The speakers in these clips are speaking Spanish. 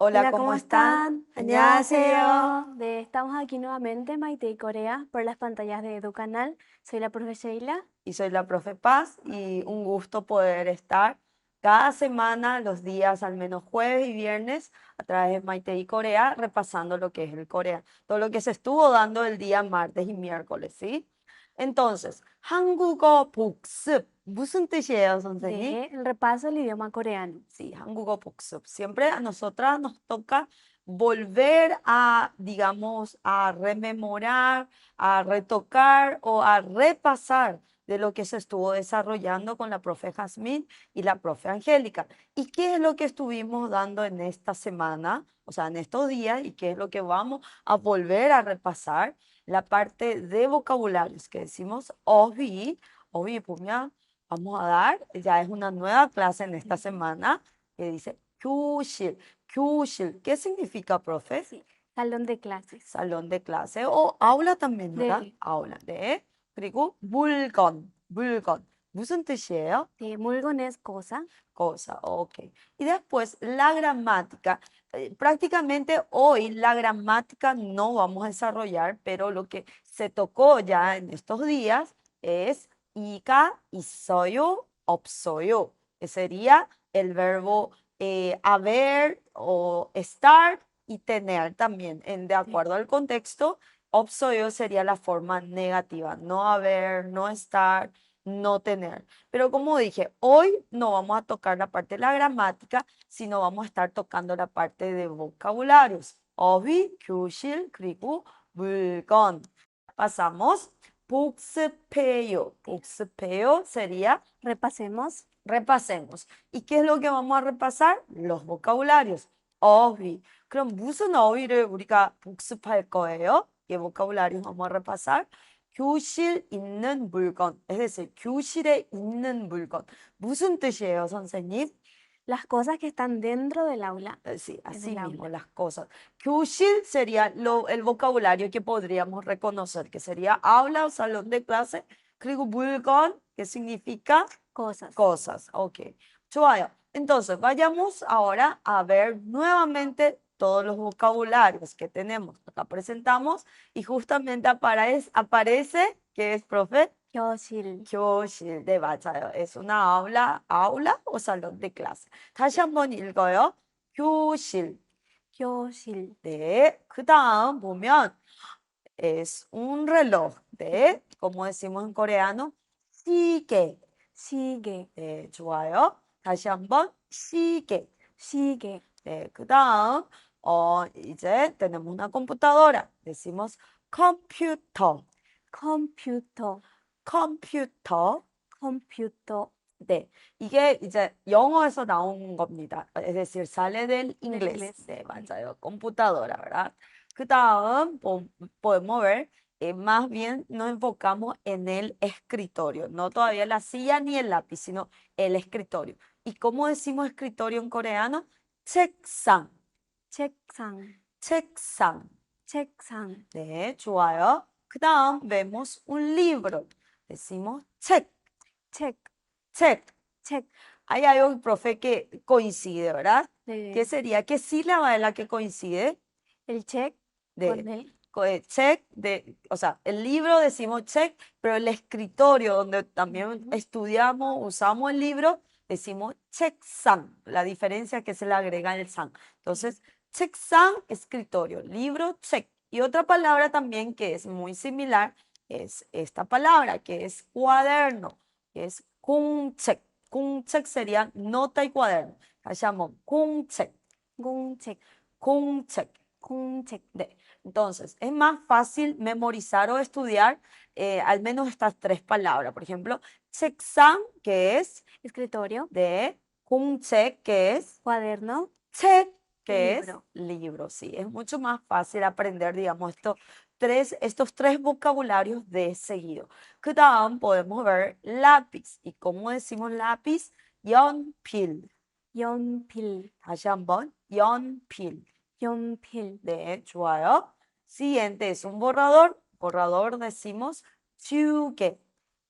Hola, Hola, ¿cómo ¿cómo están? están? 안녕하세요. 안녕하세요. Estamos aquí nuevamente, Maite y Corea, por las pantallas de EduCanal. Soy la profe Sheila. Y soy la profe Paz y un gusto poder estar cada semana, los días al menos jueves y viernes, a través de Maite y Corea, repasando lo que es el Corea, todo lo que se estuvo dando el día martes y miércoles, ¿sí? Entonces, 한국어 복습, 무슨 뜻이에요, 선생님? De el repaso del idioma coreano. Sí, 한국어 복습. Siempre a nosotras nos toca volver a, digamos, a rememorar, a retocar o a repasar de lo que se estuvo desarrollando con la profe Jazmín y la profe Angélica. ¿Y qué es lo que estuvimos dando en esta semana, o sea, en estos días, y qué es lo que vamos a volver a repasar? La parte de vocabularios que decimos, ovi, vamos a dar, ya es una nueva clase en esta semana que dice 교실. 교실, ¿qué significa, profe? Sí, salón de clases. Salón de clase o aula también, ¿verdad? De, aula. 네. 그리고 물건. 무슨 뜻이에요? de mulgon es cosa. Cosa, ok. Y después la gramática. Prácticamente hoy la gramática no vamos a desarrollar, pero lo que se tocó ya en estos días es 이가 있어요, 없어요, que sería el verbo haber o estar y tener también. De acuerdo al contexto, 없어요 sería la forma negativa, no haber, no estar, no tener. Pero como dije, hoy no vamos a tocar la parte de la gramática, sino vamos a estar tocando la parte de vocabularios. 어휘, 교실, 그리고 물건. Pasamos. 복습해요. 복습해요 sería Repasemos. repasemos. ¿Y qué es lo que vamos a repasar? Los vocabularios. 어휘. 그럼 무슨 어휘를 우리가 복습할 거예요? ¿Qué vocabularios vamos a repasar? 교실 있는 물건. Es decir, 교실에 있는 물건. 무슨 뜻이에요, 선생님? Las cosas que están dentro del aula. Sí, Es así del mismo aula. las cosas. 교실 sería el vocabulario que podríamos reconocer, que sería aula o salón de clase. 그리고 물건, que significa Cosas. cosas. Ok. 좋아요. Entonces, vayamos ahora a ver nuevamente todos los vocabularios que tenemos. Acá presentamos y justamente aparece, ¿qué es, profe? 교실. 교실. 네, 맞아요. Es una aula o salón de clase. 다시 한번 읽어요. 교실. 교실. 네. 그 다음 보면 es un reloj. 네. Como decimos en coreano, 시계. 시계. 네, 좋아요. 다시 한번 시계. 시계. 네, 그 다음 이제 tenemos una computadora. Decimos 컴퓨터. 컴퓨터. 컴퓨터. 컴퓨터. 네, 이게 이제 영어에서 나온 겁니다. Es decir, sale del Del inglés. inglés. 네, 맞아요. computadora, ¿verdad? 그 다음 podemos ver, más bien nos enfocamos en el escritorio, no todavía la silla ni el lápiz, sino el escritorio. ¿Y cómo decimos escritorio en coreano? 책상, 책상. 책상. 책상. 네, 좋아요. 그 다음 vemos un libro. Decimos 책, 책. 책. 책. Hay algo, profe, que coincide, ¿verdad? ¿Qué 네. sería? ¿Qué sílaba es la que coincide? El check con De el check, o sea, el libro decimos check, pero el escritorio donde también Ujú. estudiamos, usamos el libro, decimos 책상. La diferencia es que se le agrega el san. Entonces, 책상, escritorio, libro, check. Y otra palabra también que es muy similar es esta palabra, que es cuaderno, que es 공책. 공책 sería nota y cuaderno. 다시 한번 공책, 공책. 공책. 공책. 네. Entonces, es más fácil memorizar o estudiar al menos estas tres palabras. Por ejemplo, 책상, que es Escritorio. de 공책, que es Cuaderno. 책, que es Libro. libro. Sí, es mucho más fácil aprender, digamos, estos tres vocabularios de seguido. 그 다음 podemos ver lápiz. ¿Y cómo decimos lápiz? 연필. 연필. 다시 한번, 연필. 연필. 네, 좋아요. Siguiente es un borrador. Borrador decimos 지우개,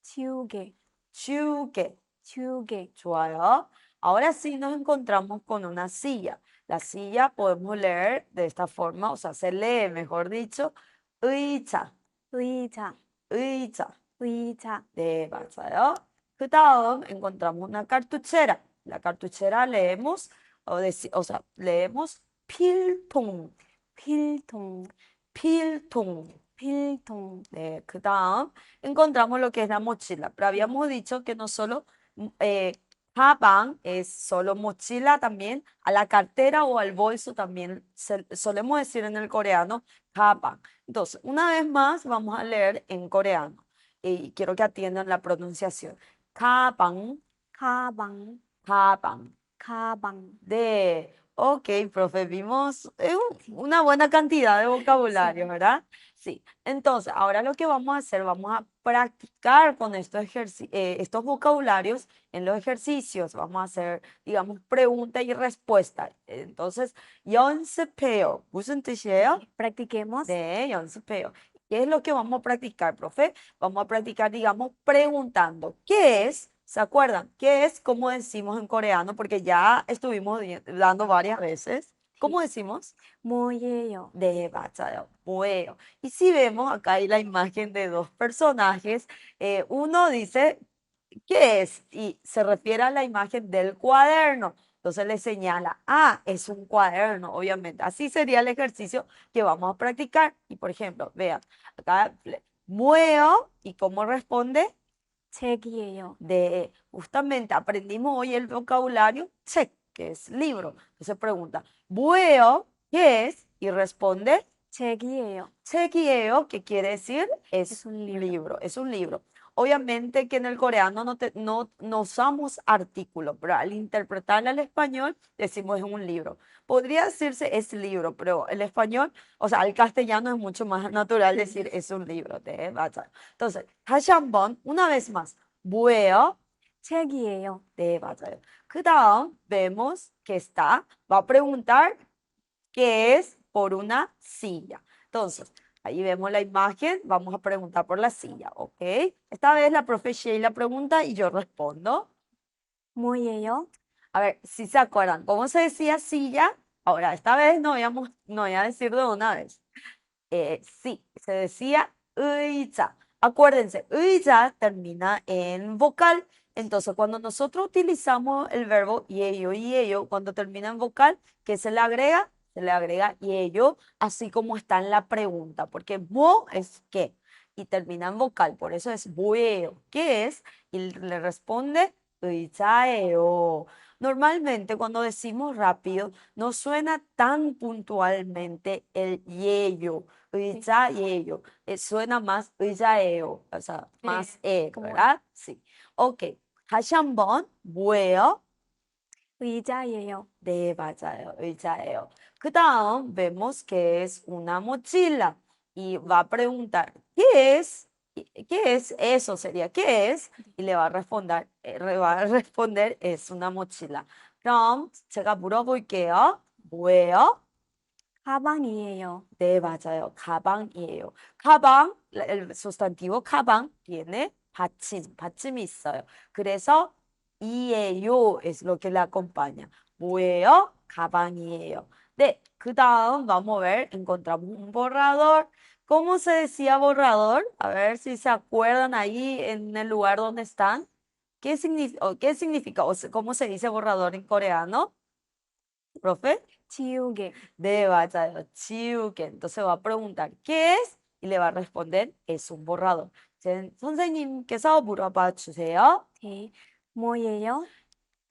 지우개. 지우개. 지우개. 좋아요. Ahora sí nos encontramos con una silla. La silla podemos leer de esta forma, o sea, se lee, mejor dicho, 의자, 의자, 의자. 의자, 네, 맞아요. 그 다음 encontramos una cartuchera. La cartuchera leemos, o sea, leemos 필통, 필통, 필통. 필통, 그 다음 encontramos lo que es la mochila. Pero habíamos dicho que no solo 가방 es solo mochila, también a la cartera o al bolso también solemos decir en el coreano 가방. Entonces, una vez más vamos a leer en coreano y quiero que atiendan la pronunciación. 가방, 가방, 가방. 가방. Ok, profe, vimos una buena cantidad de vocabulario, Sí. ¿verdad? Sí. Entonces, ahora lo que vamos a hacer, vamos a practicar con estos vocabularios en los ejercicios. Vamos a hacer, digamos, pregunta y respuesta. Entonces, 연습해요. 무슨 뜻이에요? Practiquemos. 네, 연습해요. ¿Qué es lo que vamos a practicar, profe? Vamos a practicar, digamos, preguntando. ¿Qué es? ¿Se acuerdan? ¿Qué es? ¿Cómo decimos en coreano? Porque ya estuvimos dando varias veces. ¿Cómo decimos? 뭐예요? De 맞아요. 뭐예요? Y si vemos, acá hay la imagen de dos personajes. Uno dice, ¿qué es? Y se refiere a la imagen del cuaderno. Entonces le señala, ah, es un cuaderno, obviamente. Así sería el ejercicio que vamos a practicar. Y por ejemplo, vean, acá mueo y cómo responde 책이에요. justamente aprendimos hoy el vocabulario check, que es libro. Entonces pregunta, mueo, ¿qué es? Y responde 책이에요. 책이에요, que quiere decir es Es un libro. libro, es un libro. Obviamente que en el coreano no usamos artículo, pero al interpretarlo al español decimos es un libro. Podría decirse es libro, pero el español, o sea, el castellano es mucho más natural decir es un libro. 맞아요. Entonces, 다시 한번, una vez más, 뭐예요? 책이에요. 네, 맞아요. 그 다음 vemos que va a preguntar qué es por una silla. Entonces, ahí vemos la imagen, vamos a preguntar por la silla, ¿ok? Esta vez la profe Sheila pregunta y yo respondo. 뭐예요? A ver, si se acuerdan, ¿cómo se decía silla? Ahora, esta vez no voy a decir de una vez. Sí, se decía 의자. Acuérdense, 의자 termina en vocal. Entonces, cuando nosotros utilizamos el verbo y ello, cuando termina en vocal, ¿qué se le agrega? Se le agrega ello, así como está en la pregunta, porque mo es qué y termina en vocal, por eso es 뭐예요, ¿qué es? Y le responde 의자예요. Normalmente cuando decimos rápido no suena tan puntualmente el yeyo, 의자, yeyo. Suena más 의자예요, o sea, más como ¿verdad? Sí. Ok. 다시 한번 뭐예요? 의자예요. 네, 맞아요. 의자예요. 그 다음 vemos que es una mochila y va a preguntar, ¿qué es? ¿Qué es? Eso sería, ¿qué es? Y le va a responder, es una mochila. 그럼 제가 물어볼게요. 뭐예요? 가방이에요. 네, 맞아요. 가방이에요. 가방, el sustantivo 가방 tiene 받침이 있어요. 그래서 이에요 es lo que le acompaña. 뭐예요? 가방이에요. 네, 그 다음 vamos a ver, encontramos un borrador. ¿Cómo se decía borrador? A ver si se acuerdan ahí en el lugar donde están. ¿Qué significa? ¿Cómo se dice borrador en coreano? ¿Profe? 지우개. 네, 맞아요. 지우개. Entonces va a preguntar, ¿qué es? Y le va a responder, es un borrador. 선생님께서 물어봐 주세요. 네. 뭐예요?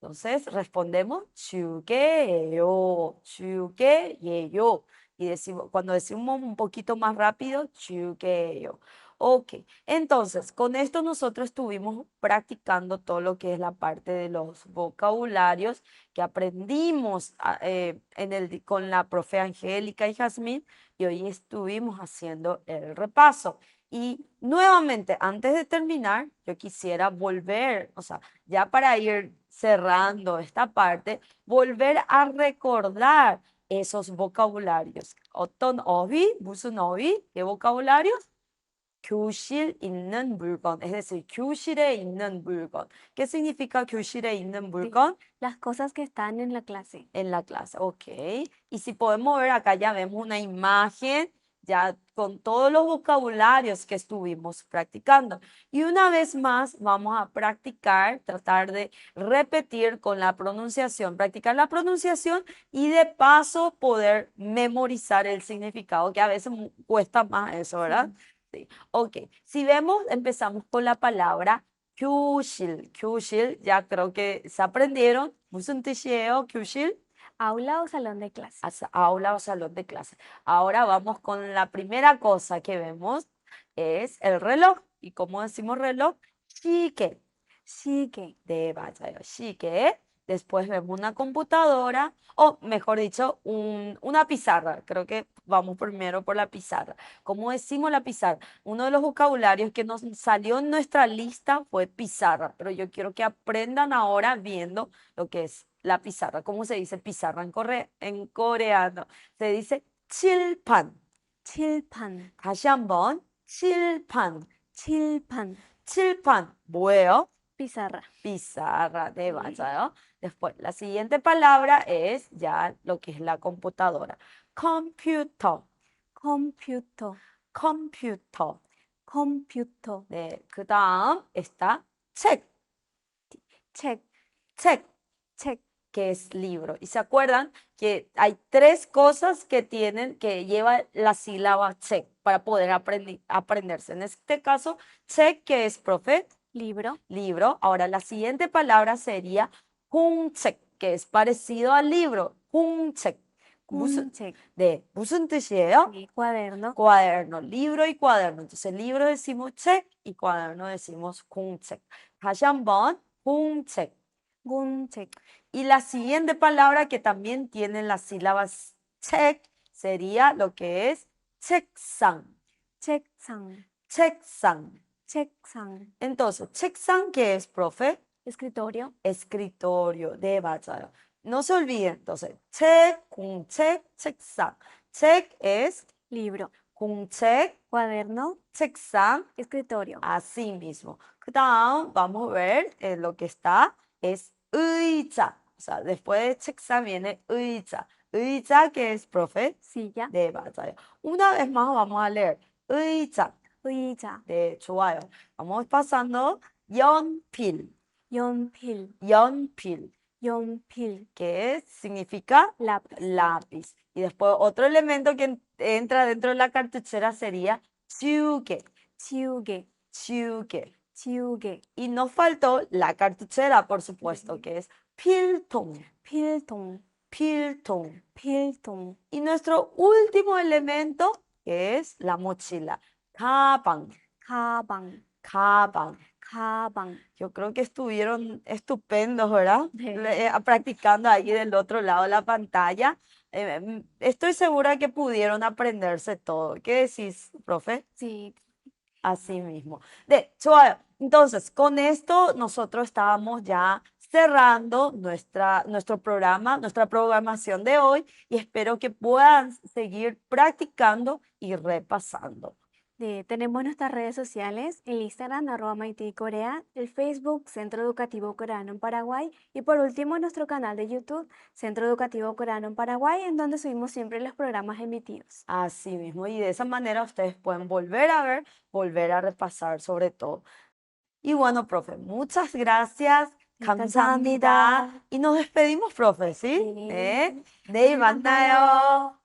Entonces respondemos, 지우개예요, 지우개예요. Y decimos, cuando decimos un poquito más rápido, 지우개예요. Ok, entonces con esto nosotros estuvimos practicando todo lo que es la parte de los vocabularios que aprendimos con la profe Angélica y Jazmín y hoy estuvimos haciendo el repaso. Y nuevamente, antes de terminar, yo quisiera volver, o sea, ya para ir cerrando esta parte, volver a recordar esos vocabularios. 어떤 어휘? 무슨 어휘? ¿Qué vocabularios? 교실 있는 물건, es decir, 교실에 있는 물건. ¿Qué significa 교실에 있는 물건? Las cosas que están en la clase. En la clase, ok. Y si podemos ver acá, ya vemos una imagen ya con todos los vocabularios que estuvimos practicando. Y una vez más vamos a practicar, tratar de repetir con la pronunciación, practicar la pronunciación y de paso poder memorizar el significado, que a veces cuesta más eso, ¿verdad? Sí. Ok, si vemos, empezamos con la palabra 교실. 교실, ya creo que se aprendieron. 무슨 뜻이에요, 교실? Aula o salón de clase. Aula o salón de clase. Ahora vamos con la primera cosa que vemos, es el reloj. ¿Y cómo decimos reloj? 시계. 시계. De 맞아요. 시계. Después vemos una computadora, o mejor dicho, una pizarra. Creo que vamos primero por la pizarra. ¿Cómo decimos la pizarra? Uno de los vocabularios que nos salió en nuestra lista fue pizarra, pero yo quiero que aprendan ahora viendo lo que es la pizarra. ¿Cómo se dice pizarra en coreano? Se dice 칠판. 칠판. 다시 한번 칠판. 칠판. 칠판 뭐예요? Pizarra. Pizarra, de 맞아요. Después, la siguiente palabra es ya lo que es la computadora. Computer. 컴퓨터. Computer. 컴퓨터. 네, 그 다음 está 책. 책. 책, 책. que es libro. Y se acuerdan que hay tres cosas que lleva la sílaba 책 para poder aprenderse. En este caso, 책, que es profe, Libro. libro. Ahora, la siguiente palabra sería 공책, que es parecido al libro. 공책. 공책. 네, 무슨 뜻이에요? Sí, cuaderno. cuaderno, libro y cuaderno. Entonces, libro decimos 책 y cuaderno decimos 공책. 다시 한번, 공책. 공책. Y la siguiente palabra que también tiene las sílabas 책 sería lo que es 책상. 책상. 책상. 책상. Entonces, 책상, ¿qué es, profe? Escritorio. Escritorio, de 맞아요. No se olviden, entonces, 책, 공책, 책상. 책 es Libro. 공책, Cuaderno. 책상, Escritorio. así mismo. 그다음 vamos a ver lo que está es 의자. O sea, después de 책상 viene 의자. 의자, ¿qué es, profe? Silla. 네, 맞아요. Una vez más vamos a leer 의자. 의자. 네, 좋아요. Vamos pasando 연필. 연필. 연필, 연필. que significa Lápiz. lápiz. Y después otro elemento que entra dentro de la cartuchera sería 지우개. 지우개. 지우개. 지우개. Y nos faltó la cartuchera, por supuesto, que es 필통. 필통. 필통. 필통. Y nuestro último elemento, que es la mochila. 가방. 가방. 가방. 가방. Yo creo que estuvieron estupendos, ¿verdad? Sí. Practicando ahí del otro lado de la pantalla. Estoy segura que pudieron aprenderse todo. ¿Qué decís, profe? Sí. Así mismo. 좋아요. Entonces, con esto nosotros estábamos ya cerrando nuestro programa, nuestra programación de hoy, y espero que puedan seguir practicando y repasando. Tenemos nuestras redes sociales, el Instagram @MaiteCorea, el Facebook Centro Educativo Coreano en Paraguay y por último nuestro canal de YouTube Centro Educativo Coreano en Paraguay, en donde subimos siempre los programas emitidos. Así mismo, y de esa manera ustedes pueden volver a ver, volver a repasar sobre todo. Y bueno, profe, muchas gracias. 감사합니다. Y nos despedimos, profe, ¿sí? Sí. 내일 만나요.